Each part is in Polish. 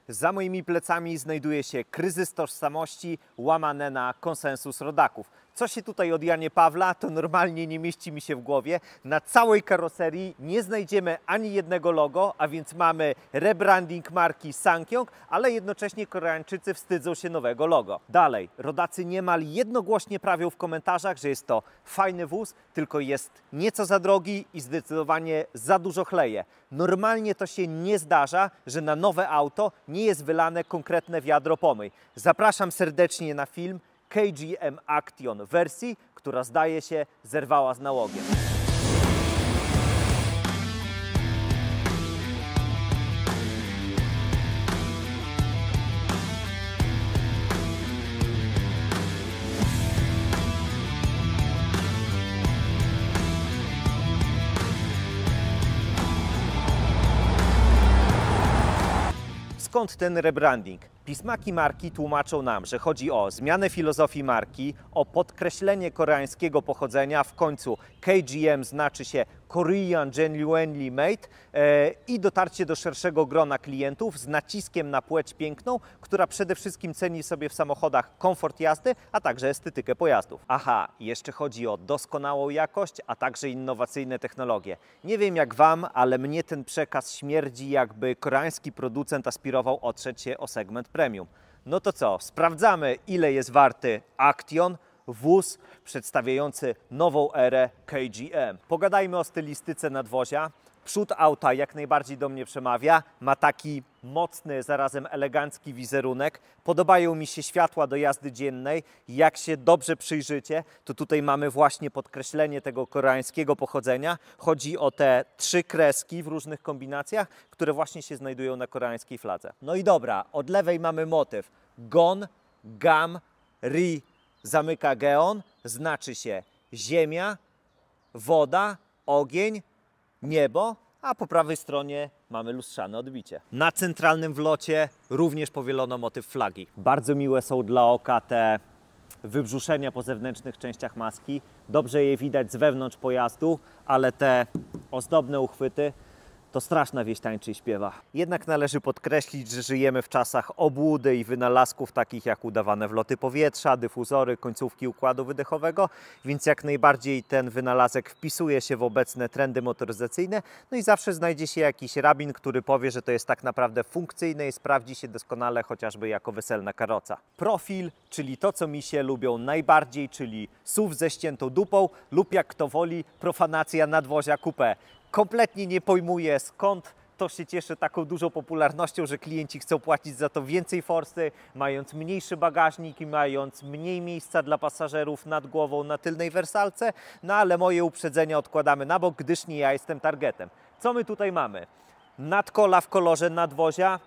Za moimi plecami znajduje się kryzys tożsamości łamane na konsensus rodaków. Co się tutaj od Janie Pawla, to normalnie nie mieści mi się w głowie. Na całej karoserii nie znajdziemy ani jednego logo, a więc mamy rebranding marki SsangYong, ale jednocześnie Koreańczycy wstydzą się nowego logo. Dalej, rodacy niemal jednogłośnie prawią w komentarzach, że jest to fajny wóz, tylko jest nieco za drogi i zdecydowanie za dużo chleje. Normalnie to się nie zdarza, że na nowe auto nie jest wylane konkretne wiadro pomyj. Zapraszam serdecznie na film KGM Action wersji, która zdaje się zerwała z nałogiem. Skąd ten rebranding? Pismaki marki tłumaczą nam, że chodzi o zmianę filozofii marki, o podkreślenie koreańskiego pochodzenia, w końcu KGM znaczy się Korean Genuinely Made i dotarcie do szerszego grona klientów z naciskiem na płeć piękną, która przede wszystkim ceni sobie w samochodach komfort jazdy, a także estetykę pojazdów. Aha, jeszcze chodzi o doskonałą jakość, a także innowacyjne technologie. Nie wiem jak Wam, ale mnie ten przekaz śmierdzi, jakby koreański producent aspirował otrzeć się o segment premium. No to co, sprawdzamy, ile jest warty Action, wóz przedstawiający nową erę KGM. Pogadajmy o stylistyce nadwozia. Przód auta jak najbardziej do mnie przemawia. Ma taki mocny, zarazem elegancki wizerunek. Podobają mi się światła do jazdy dziennej. Jak się dobrze przyjrzycie, to tutaj mamy właśnie podkreślenie tego koreańskiego pochodzenia. Chodzi o te 3 kreski w różnych kombinacjach, które właśnie się znajdują na koreańskiej fladze. No i dobra, od lewej mamy motyw Gon, Gam, Ri. Zamyka geon, znaczy się ziemia, woda, ogień, niebo, a po prawej stronie mamy lustrzane odbicie. Na centralnym wlocie również powielono motyw flagi. Bardzo miłe są dla oka te wybrzuszenia po zewnętrznych częściach maski. Dobrze je widać z wewnątrz pojazdu, ale te ozdobne uchwyty to straszna wieś tańczy i śpiewa. Jednak należy podkreślić, że żyjemy w czasach obłudy i wynalazków takich jak udawane wloty powietrza, dyfuzory, końcówki układu wydechowego, więc jak najbardziej ten wynalazek wpisuje się w obecne trendy motoryzacyjne. No i zawsze znajdzie się jakiś rabin, który powie, że to jest tak naprawdę funkcyjne i sprawdzi się doskonale chociażby jako weselna karoca. Profil, czyli to, co misie lubią najbardziej, czyli SUV ze ściętą dupą lub jak kto woli profanacja nadwozia coupé. Kompletnie nie pojmuję, skąd to się cieszy taką dużą popularnością, że klienci chcą płacić za to więcej forsy, mając mniejszy bagażnik i mając mniej miejsca dla pasażerów nad głową na tylnej wersalce, no ale moje uprzedzenia odkładamy na bok, gdyż nie ja jestem targetem. Co my tutaj mamy? Nadkola w kolorze nadwozia,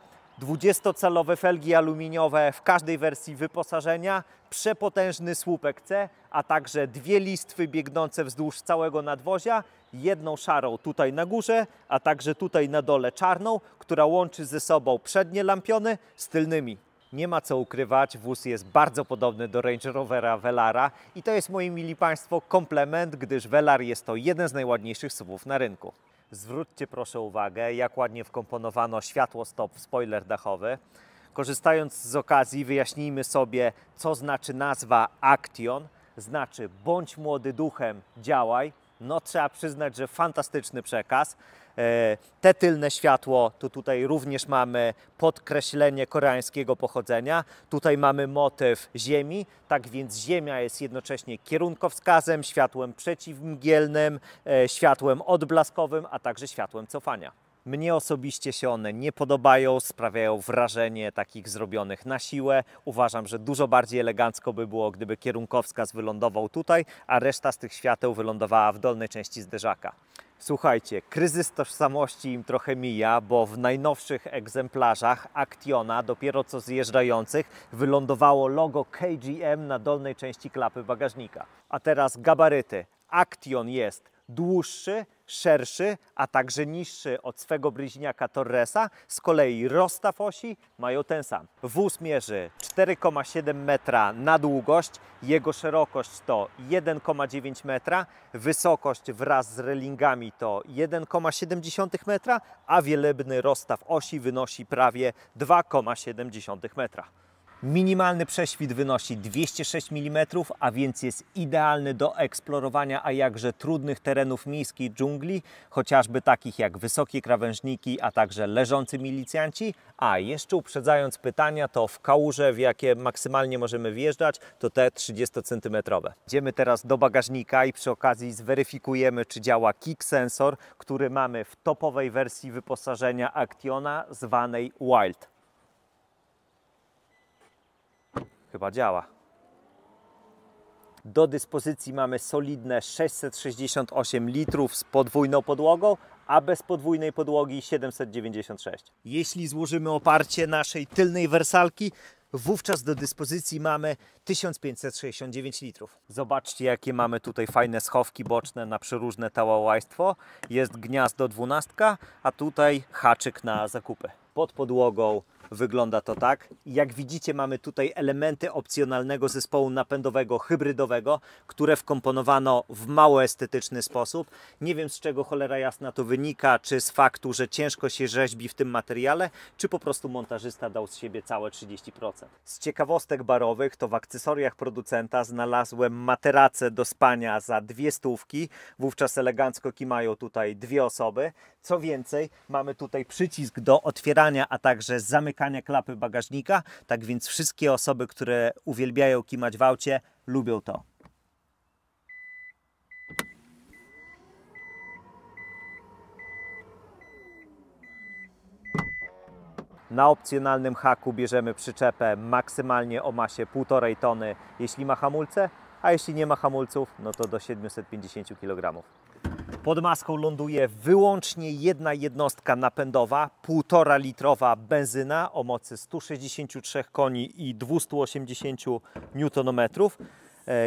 20-calowe felgi aluminiowe w każdej wersji wyposażenia, przepotężny słupek C, a także 2 listwy biegnące wzdłuż całego nadwozia, jedną szarą tutaj na górze, a także tutaj na dole czarną, która łączy ze sobą przednie lampiony z tylnymi. Nie ma co ukrywać, wóz jest bardzo podobny do Range Rovera Velara i to jest, moi mili Państwo, komplement, gdyż Velar jest to jeden z najładniejszych SUV-ów na rynku. Zwróćcie proszę uwagę, jak ładnie wkomponowano światło stop, spoiler dachowy. Korzystając z okazji, wyjaśnijmy sobie, co znaczy nazwa Action. Znaczy bądź młody duchem, działaj. No trzeba przyznać, że fantastyczny przekaz. Te tylne światło, to tutaj również mamy podkreślenie koreańskiego pochodzenia. Tutaj mamy motyw ziemi, tak więc ziemia jest jednocześnie kierunkowskazem, światłem przeciwmgielnym, światłem odblaskowym, a także światłem cofania. Mnie osobiście się one nie podobają, sprawiają wrażenie takich zrobionych na siłę. Uważam, że dużo bardziej elegancko by było, gdyby kierunkowskaz wylądował tutaj, a reszta z tych świateł wylądowała w dolnej części zderzaka. Słuchajcie, kryzys tożsamości im trochę mija, bo w najnowszych egzemplarzach Actiona, dopiero co zjeżdżających, wylądowało logo KGM na dolnej części klapy bagażnika. A teraz gabaryty. Action jest dłuższy, szerszy, a także niższy od swego bliźniaka Torresa. Z kolei rozstaw osi mają ten sam. Wóz mierzy 4,7 metra na długość, jego szerokość to 1,9 metra, wysokość wraz z relingami to 1,7 metra, a wielebny rozstaw osi wynosi prawie 2,7 metra. Minimalny prześwit wynosi 206 mm, a więc jest idealny do eksplorowania, a jakże trudnych terenów miejskiej dżungli, chociażby takich jak wysokie krawężniki, a także leżący milicjanci. A jeszcze uprzedzając pytania, to w kałuże, w jakie maksymalnie możemy wjeżdżać, to te 30-centymetrowe. Idziemy teraz do bagażnika i przy okazji zweryfikujemy, czy działa kick sensor, który mamy w topowej wersji wyposażenia Actiona zwanej Wild. Chyba działa. Do dyspozycji mamy solidne 668 litrów z podwójną podłogą, a bez podwójnej podłogi 796. Jeśli złożymy oparcie naszej tylnej wersalki, wówczas do dyspozycji mamy 1569 litrów. Zobaczcie, jakie mamy tutaj fajne schowki boczne na przeróżne tałałajstwo. Jest gniazdo 12, a tutaj haczyk na zakupy. Pod podłogą wygląda to tak. Jak widzicie, mamy tutaj elementy opcjonalnego zespołu napędowego hybrydowego, które wkomponowano w mało estetyczny sposób. Nie wiem, z czego cholera jasna to wynika, czy z faktu, że ciężko się rzeźbi w tym materiale, czy po prostu montażysta dał z siebie całe 30%. Z ciekawostek barowych to w akcesoriach producenta znalazłem materacę do spania za 200. Wówczas elegancko kimają tutaj dwie osoby. Co więcej, mamy tutaj przycisk do otwierania, a także zamykania klapy bagażnika. Tak więc wszystkie osoby, które uwielbiają kimać w aucie, lubią to. Na opcjonalnym haku bierzemy przyczepę maksymalnie o masie 1,5 tony, jeśli ma hamulce, a jeśli nie ma hamulców, no to do 750 kg. Pod maską ląduje wyłącznie jedna jednostka napędowa, 1,5 litrowa benzyna o mocy 163 koni i 280 Nm.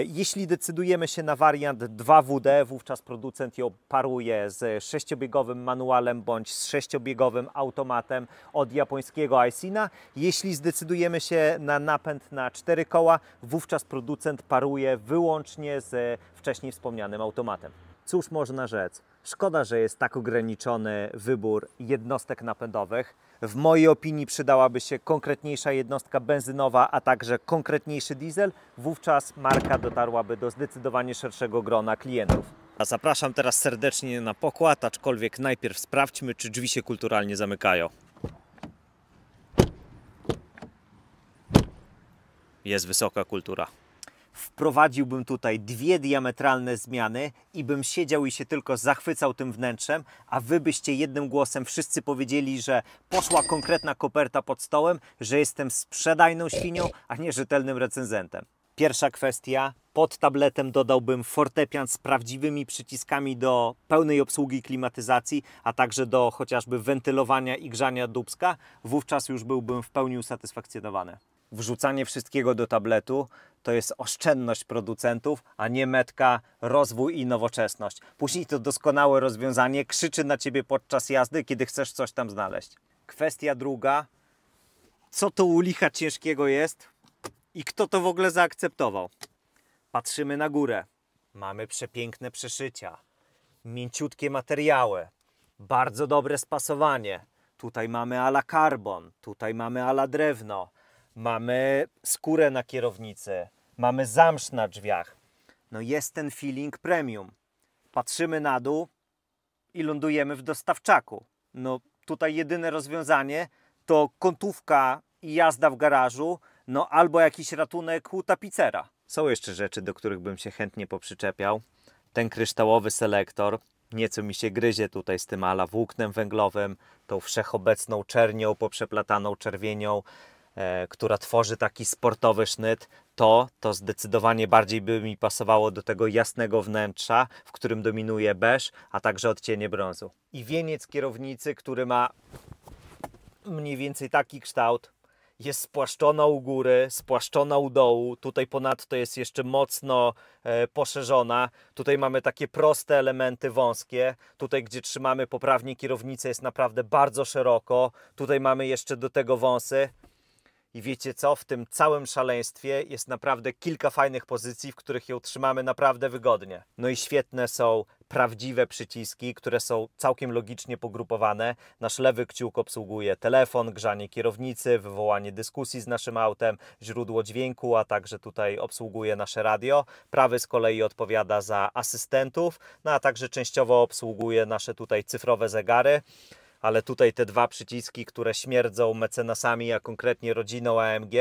Jeśli decydujemy się na wariant 2WD, wówczas producent ją paruje z 6-biegowym manualem bądź z 6-biegowym automatem od japońskiego Aisina. Jeśli zdecydujemy się na napęd na 4 koła, wówczas producent paruje wyłącznie z wcześniej wspomnianym automatem. Cóż można rzec? Szkoda, że jest tak ograniczony wybór jednostek napędowych. W mojej opinii przydałaby się konkretniejsza jednostka benzynowa, a także konkretniejszy diesel. Wówczas marka dotarłaby do zdecydowanie szerszego grona klientów. Zapraszam teraz serdecznie na pokład, aczkolwiek najpierw sprawdźmy, czy drzwi się kulturalnie zamykają. Jest wysoka kultura. Wprowadziłbym tutaj dwie diametralne zmiany i bym siedział i się tylko zachwycał tym wnętrzem, a wy byście jednym głosem wszyscy powiedzieli, że poszła konkretna koperta pod stołem, że jestem sprzedajną świnią, a nie rzetelnym recenzentem. Pierwsza kwestia. Pod tabletem dodałbym fortepian z prawdziwymi przyciskami do pełnej obsługi klimatyzacji, a także do chociażby wentylowania i grzania dupska. Wówczas już byłbym w pełni usatysfakcjonowany. Wrzucanie wszystkiego do tabletu to jest oszczędność producentów, a nie metka, rozwój i nowoczesność. Później to doskonałe rozwiązanie krzyczy na ciebie podczas jazdy, kiedy chcesz coś tam znaleźć. Kwestia druga. Co to u licha ciężkiego jest i kto to w ogóle zaakceptował? Patrzymy na górę. Mamy przepiękne przeszycia, mięciutkie materiały, bardzo dobre spasowanie. Tutaj mamy ala karbon, tutaj mamy ala drewno. Mamy skórę na kierownicy, mamy zamsz na drzwiach. No jest ten feeling premium. Patrzymy na dół i lądujemy w dostawczaku. No tutaj jedyne rozwiązanie to kątówka i jazda w garażu, no albo jakiś ratunek u tapicera. Są jeszcze rzeczy, do których bym się chętnie poprzyczepiał. Ten kryształowy selektor, nieco mi się gryzie tutaj z tym ala włóknem węglowym, tą wszechobecną czernią poprzeplataną czerwienią, która tworzy taki sportowy sznyt, to zdecydowanie bardziej by mi pasowało do tego jasnego wnętrza, w którym dominuje beż, a także odcienie brązu. I wieniec kierownicy, który ma mniej więcej taki kształt. jest spłaszczona u góry, spłaszczona u dołu. Tutaj ponadto jest jeszcze mocno poszerzona. Tutaj mamy takie proste elementy wąskie. Tutaj, gdzie trzymamy poprawnie kierownicę, jest naprawdę bardzo szeroko. Tutaj mamy jeszcze do tego wąsy. I wiecie co? W tym całym szaleństwie jest naprawdę kilka fajnych pozycji, w których ją trzymamy naprawdę wygodnie. No i świetne są prawdziwe przyciski, które są całkiem logicznie pogrupowane. Nasz lewy kciuk obsługuje telefon, grzanie kierownicy, wywołanie dyskusji z naszym autem, źródło dźwięku, a także tutaj obsługuje nasze radio. Prawy z kolei odpowiada za asystentów, no a także częściowo obsługuje nasze tutaj cyfrowe zegary. Ale tutaj te dwa przyciski, które śmierdzą mecenasami, a konkretnie rodziną AMG,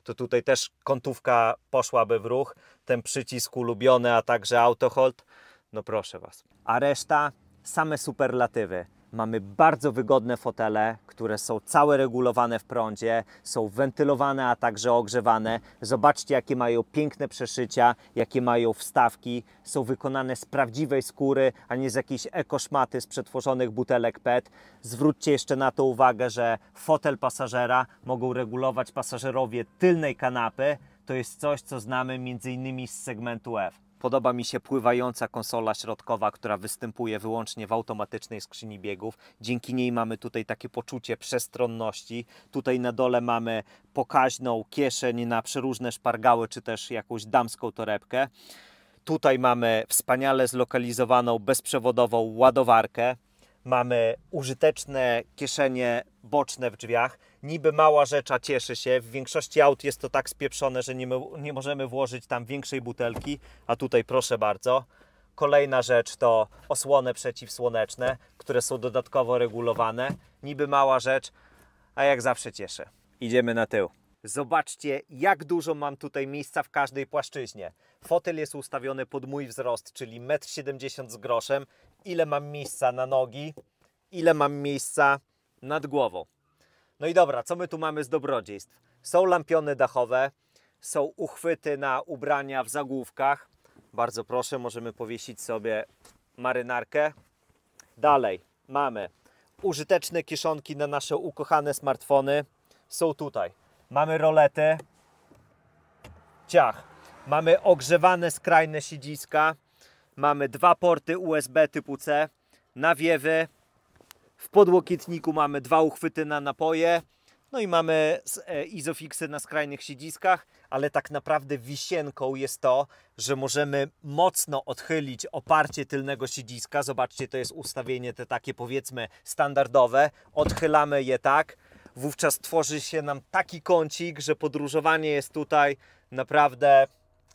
to tutaj też kątówka poszłaby w ruch. Ten przycisk ulubiony, a także auto hold, no proszę Was. A reszta same superlatywy. Mamy bardzo wygodne fotele, które są całe regulowane w prądzie, są wentylowane, a także ogrzewane. Zobaczcie, jakie mają piękne przeszycia, jakie mają wstawki. Są wykonane z prawdziwej skóry, a nie z jakiejś ekoszmaty z przetworzonych butelek PET. Zwróćcie jeszcze na to uwagę, że fotel pasażera mogą regulować pasażerowie tylnej kanapy. To jest coś, co znamy m.in. z segmentu F. Podoba mi się pływająca konsola środkowa, która występuje wyłącznie w automatycznej skrzyni biegów. Dzięki niej mamy tutaj takie poczucie przestronności. Tutaj na dole mamy pokaźną kieszeń na przeróżne szpargały, czy też jakąś damską torebkę. Tutaj mamy wspaniale zlokalizowaną bezprzewodową ładowarkę. Mamy użyteczne kieszenie boczne w drzwiach. Niby mała rzecz, a cieszy się. W większości aut jest to tak spieprzone, że nie możemy włożyć tam większej butelki. A tutaj proszę bardzo. Kolejna rzecz to osłony przeciwsłoneczne, które są dodatkowo regulowane. Niby mała rzecz, a jak zawsze cieszy. Idziemy na tył. Zobaczcie, jak dużo mam tutaj miejsca w każdej płaszczyźnie. Fotel jest ustawiony pod mój wzrost, czyli 1,70 m z groszem. Ile mam miejsca na nogi, ile mam miejsca nad głową. No i dobra, co my tu mamy z dobrodziejstw? Są lampiony dachowe, są uchwyty na ubrania w zagłówkach. Bardzo proszę, możemy powiesić sobie marynarkę. Dalej mamy użyteczne kieszonki na nasze ukochane smartfony. Są tutaj. Mamy rolety. Ciach. Mamy ogrzewane skrajne siedziska. Mamy dwa porty USB typu C. Nawiewy. W podłokietniku mamy dwa uchwyty na napoje. No i mamy izofixy na skrajnych siedziskach, ale tak naprawdę wisienką jest to, że możemy mocno odchylić oparcie tylnego siedziska. Zobaczcie, to jest ustawienie te takie powiedzmy standardowe. Odchylamy je tak. Wówczas tworzy się nam taki kącik, że podróżowanie jest tutaj naprawdę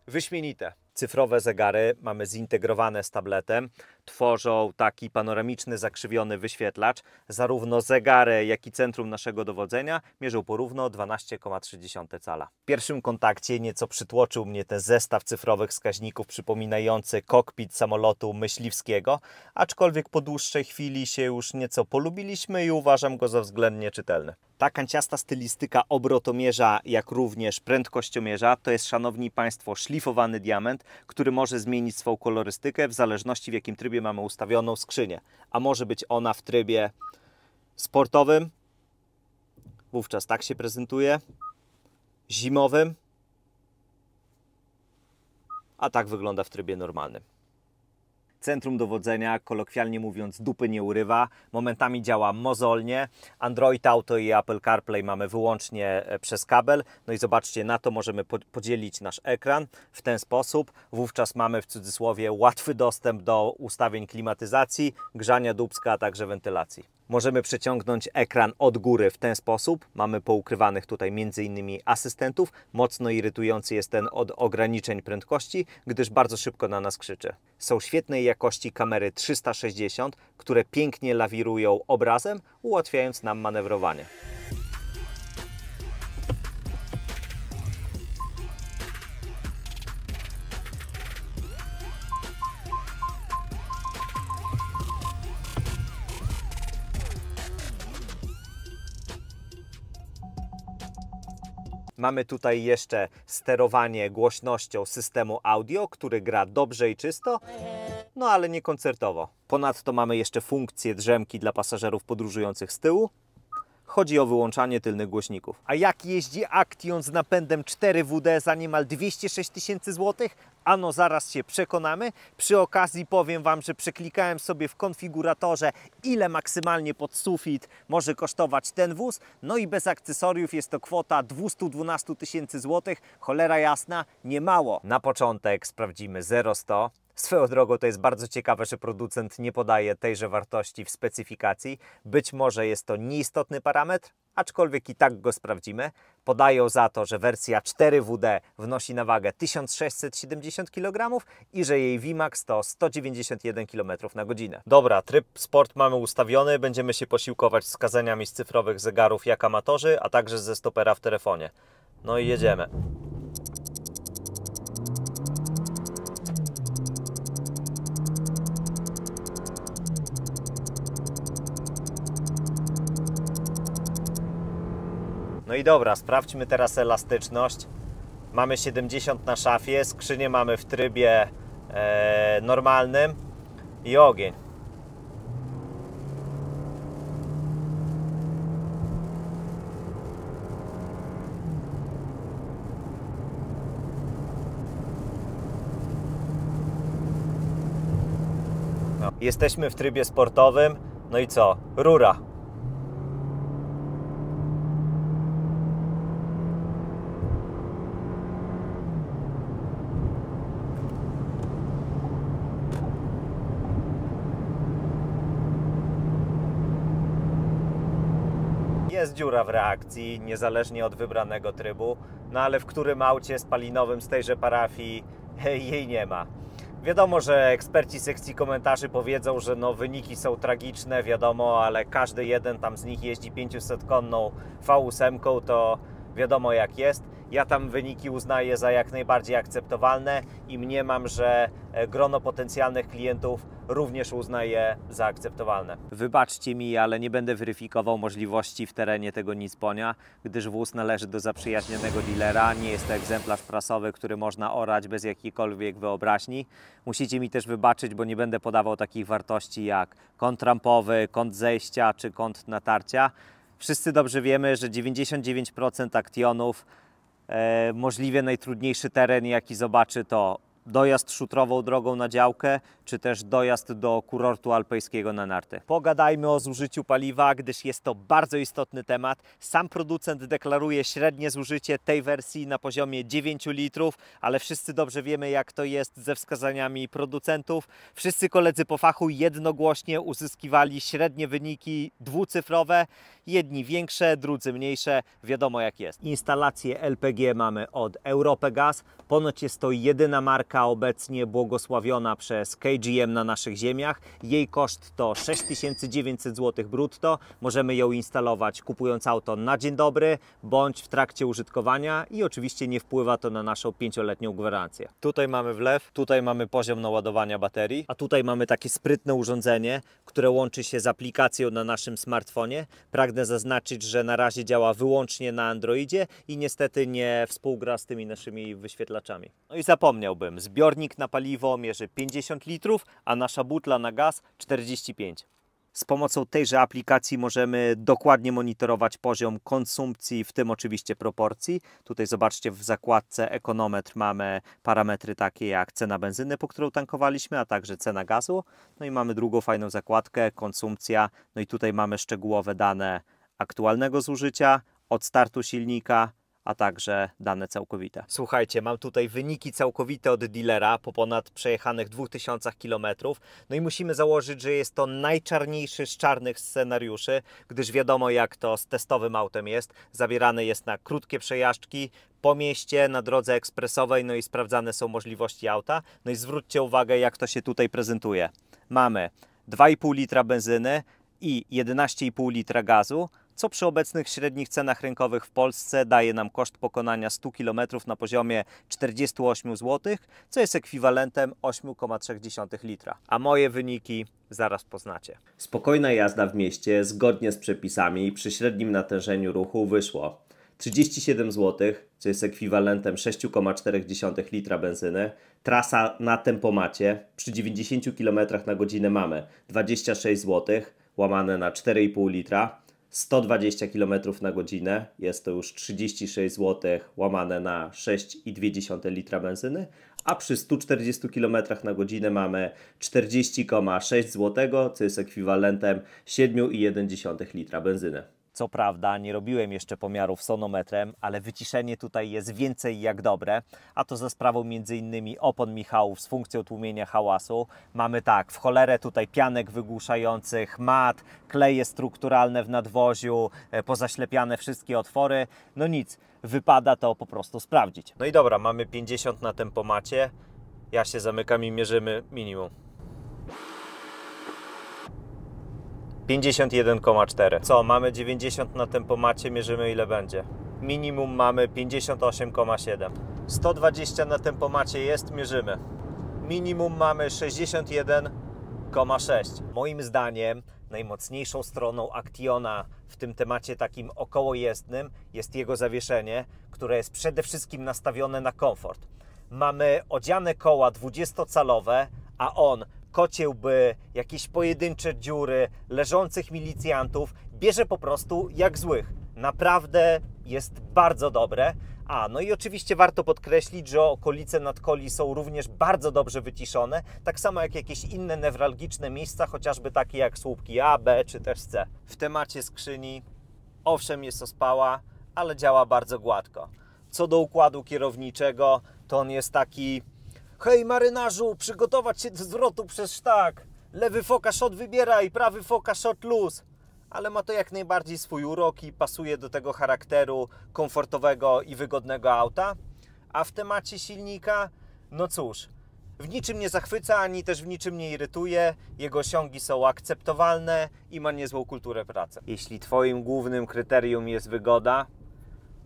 wyśmienite. Cyfrowe zegary mamy zintegrowane z tabletem. Tworzą taki panoramiczny, zakrzywiony wyświetlacz. Zarówno zegary, jak i centrum naszego dowodzenia mierzą porówno 12,3 cala. W pierwszym kontakcie nieco przytłoczył mnie ten zestaw cyfrowych wskaźników przypominający kokpit samolotu myśliwskiego, aczkolwiek po dłuższej chwili się już nieco polubiliśmy i uważam go za względnie czytelny. Ta kanciasta stylistyka obrotomierza, jak również prędkościomierza, to jest, szanowni Państwo, szlifowany diament, który może zmienić swą kolorystykę w zależności, w jakim trybie mamy ustawioną skrzynię. A może być ona w trybie sportowym, wówczas tak się prezentuje, zimowym, a tak wygląda w trybie normalnym. Centrum dowodzenia, kolokwialnie mówiąc, dupy nie urywa. Momentami działa mozolnie. Android Auto i Apple CarPlay mamy wyłącznie przez kabel. No i zobaczcie, na to możemy podzielić nasz ekran w ten sposób. Wówczas mamy w cudzysłowie łatwy dostęp do ustawień klimatyzacji, grzania dupska, a także wentylacji. Możemy przeciągnąć ekran od góry w ten sposób. Mamy poukrywanych tutaj m.in. asystentów. Mocno irytujący jest ten od ograniczeń prędkości, gdyż bardzo szybko na nas krzyczy. Są świetnej jakości kamery 360, które pięknie lawirują obrazem, ułatwiając nam manewrowanie. Mamy tutaj jeszcze sterowanie głośnością systemu audio, który gra dobrze i czysto, no ale nie koncertowo. Ponadto mamy jeszcze funkcję drzemki dla pasażerów podróżujących z tyłu, chodzi o wyłączanie tylnych głośników. A jak jeździ Action z napędem 4WD za niemal 206 tysięcy złotych? Ano zaraz się przekonamy. Przy okazji powiem Wam, że przeklikałem sobie w konfiguratorze, ile maksymalnie pod sufit może kosztować ten wóz. No i bez akcesoriów jest to kwota 212 tysięcy złotych. Cholera jasna, nie mało. Na początek sprawdzimy 0-100. Swoją drogą to jest bardzo ciekawe, że producent nie podaje tejże wartości w specyfikacji. Być może jest to nieistotny parametr, aczkolwiek i tak go sprawdzimy. Podają za to, że wersja 4WD wnosi na wagę 1670 kg i że jej Vmax to 191 km na godzinę. Dobra, tryb sport mamy ustawiony. Będziemy się posiłkować wskazaniami z cyfrowych zegarów jak amatorzy, a także ze stopera w telefonie. No i jedziemy. No i dobra, sprawdźmy teraz elastyczność. Mamy 70 na szafie, skrzynię mamy w trybie normalnym i ogień. No, jesteśmy w trybie sportowym, no i co? Rura. Jest dziura w reakcji, niezależnie od wybranego trybu, no ale w którym aucie spalinowym z tejże parafii jej nie ma. Wiadomo, że eksperci sekcji komentarzy powiedzą, że no, wyniki są tragiczne, wiadomo, ale każdy jeden tam z nich jeździ 500-konną V8, to wiadomo jak jest. Ja tam wyniki uznaję za jak najbardziej akceptowalne i mniemam, że grono potencjalnych klientów również uznaje za akceptowalne. Wybaczcie mi, ale nie będę weryfikował możliwości w terenie tego Nicponia, gdyż wóz należy do zaprzyjaźnionego dealera. Nie jest to egzemplarz prasowy, który można orać bez jakiejkolwiek wyobraźni. Musicie mi też wybaczyć, bo nie będę podawał takich wartości jak kąt rampowy, kąt zejścia czy kąt natarcia. Wszyscy dobrze wiemy, że 99% Actionów możliwie najtrudniejszy teren, jaki zobaczy, to dojazd szutrową drogą na działkę, czy też dojazd do kurortu alpejskiego na narty. Pogadajmy o zużyciu paliwa, gdyż jest to bardzo istotny temat. Sam producent deklaruje średnie zużycie tej wersji na poziomie 9 litrów, ale wszyscy dobrze wiemy, jak to jest ze wskazaniami producentów. Wszyscy koledzy po fachu jednogłośnie uzyskiwali średnie wyniki dwucyfrowe, jedni większe, drudzy mniejsze, wiadomo jak jest. Instalację LPG mamy od Europegas, ponoć jest to jedyna marka obecnie błogosławiona przez KGM na naszych ziemiach. Jej koszt to 6900 zł brutto. Możemy ją instalować kupując auto na dzień dobry bądź w trakcie użytkowania i oczywiście nie wpływa to na naszą 5-letnią gwarancję. Tutaj mamy wlew, tutaj mamy poziom naładowania baterii, a tutaj mamy takie sprytne urządzenie, które łączy się z aplikacją na naszym smartfonie. Pragnę zaznaczyć, że na razie działa wyłącznie na Androidzie i niestety nie współgra z tymi naszymi wyświetlaczami. No i zapomniałbym, zbiornik na paliwo mierzy 50 litrów, a nasza butla na gaz 45. Z pomocą tejże aplikacji możemy dokładnie monitorować poziom konsumpcji, w tym oczywiście proporcji. Tutaj zobaczcie, w zakładce ekonometr mamy parametry takie jak cena benzyny, po którą tankowaliśmy, a także cena gazu. No i mamy drugą fajną zakładkę, konsumpcja. No i tutaj mamy szczegółowe dane aktualnego zużycia, od startu silnika, a także dane całkowite. Słuchajcie, mam tutaj wyniki całkowite od dealera po ponad przejechanych 2000 km. No i musimy założyć, że jest to najczarniejszy z czarnych scenariuszy, gdyż wiadomo jak to z testowym autem jest. Zabierany jest na krótkie przejażdżki po mieście, na drodze ekspresowej, no i sprawdzane są możliwości auta. No i zwróćcie uwagę, jak to się tutaj prezentuje. Mamy 2,5 litra benzyny i 11,5 litra gazu, co przy obecnych średnich cenach rynkowych w Polsce daje nam koszt pokonania 100 km na poziomie 48 zł, co jest ekwiwalentem 8,3 litra. A moje wyniki zaraz poznacie. Spokojna jazda w mieście zgodnie z przepisami przy średnim natężeniu ruchu wyszło 37 zł, co jest ekwiwalentem 6,4 litra benzyny. Trasa na tempomacie przy 90 km na godzinę mamy 26 zł, łamane na 4,5 litra. 120 km na godzinę, jest to już 36 zł łamane na 6,2 litra benzyny, a przy 140 km na godzinę mamy 40,6 zł, co jest ekwiwalentem 7,1 litra benzyny. Co prawda nie robiłem jeszcze pomiarów sonometrem, ale wyciszenie tutaj jest więcej jak dobre, a to za sprawą m.in. opon Michałów z funkcją tłumienia hałasu. Mamy tak, w cholerę tutaj pianek wygłuszających, mat, kleje strukturalne w nadwoziu, pozaślepiane wszystkie otwory. No nic, wypada to po prostu sprawdzić. No i dobra, mamy 50 na tempomacie, ja się zamykam i mierzymy minimum. 51,4. Co, mamy 90 na tempomacie, mierzymy ile będzie. Minimum mamy 58,7. 120 na tempomacie jest, mierzymy. Minimum mamy 61,6. Moim zdaniem najmocniejszą stroną Actiona w tym temacie takim okołojezdnym jest jego zawieszenie, które jest przede wszystkim nastawione na komfort. Mamy odziane koła 20-calowe, a on kociełby, jakieś pojedyncze dziury, leżących milicjantów, bierze po prostu jak złych. Naprawdę jest bardzo dobre. No i oczywiście warto podkreślić, że okolice nadkoli są również bardzo dobrze wyciszone, tak samo jak jakieś inne newralgiczne miejsca, chociażby takie jak słupki A, B czy też C. W temacie skrzyni, owszem, jest ospała, ale działa bardzo gładko. Co do układu kierowniczego, to on jest taki: hej marynarzu, przygotować się do zwrotu przez sztak. Lewy focus-shot wybieraj, prawy focus-shot luz. Ale ma to jak najbardziej swój urok i pasuje do tego charakteru komfortowego i wygodnego auta. A w temacie silnika, no cóż, w niczym nie zachwyca, ani też w niczym nie irytuje. Jego osiągi są akceptowalne i ma niezłą kulturę pracy. Jeśli Twoim głównym kryterium jest wygoda,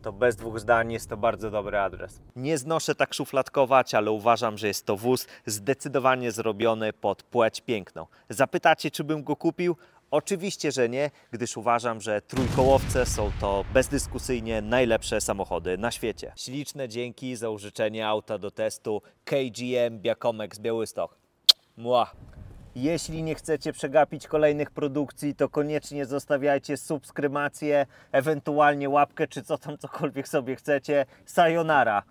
to bez dwóch zdań jest to bardzo dobry adres. Nie znoszę tak szufladkować, ale uważam, że jest to wóz zdecydowanie zrobiony pod płeć piękną. Zapytacie, czy bym go kupił? Oczywiście, że nie, gdyż uważam, że trójkołowce są to bezdyskusyjnie najlepsze samochody na świecie. Śliczne dzięki za użyczenie auta do testu KGM Biakomex Białystok. Mua. Jeśli nie chcecie przegapić kolejnych produkcji, to koniecznie zostawiajcie subskrybację, ewentualnie łapkę, czy co tam cokolwiek sobie chcecie. Sayonara!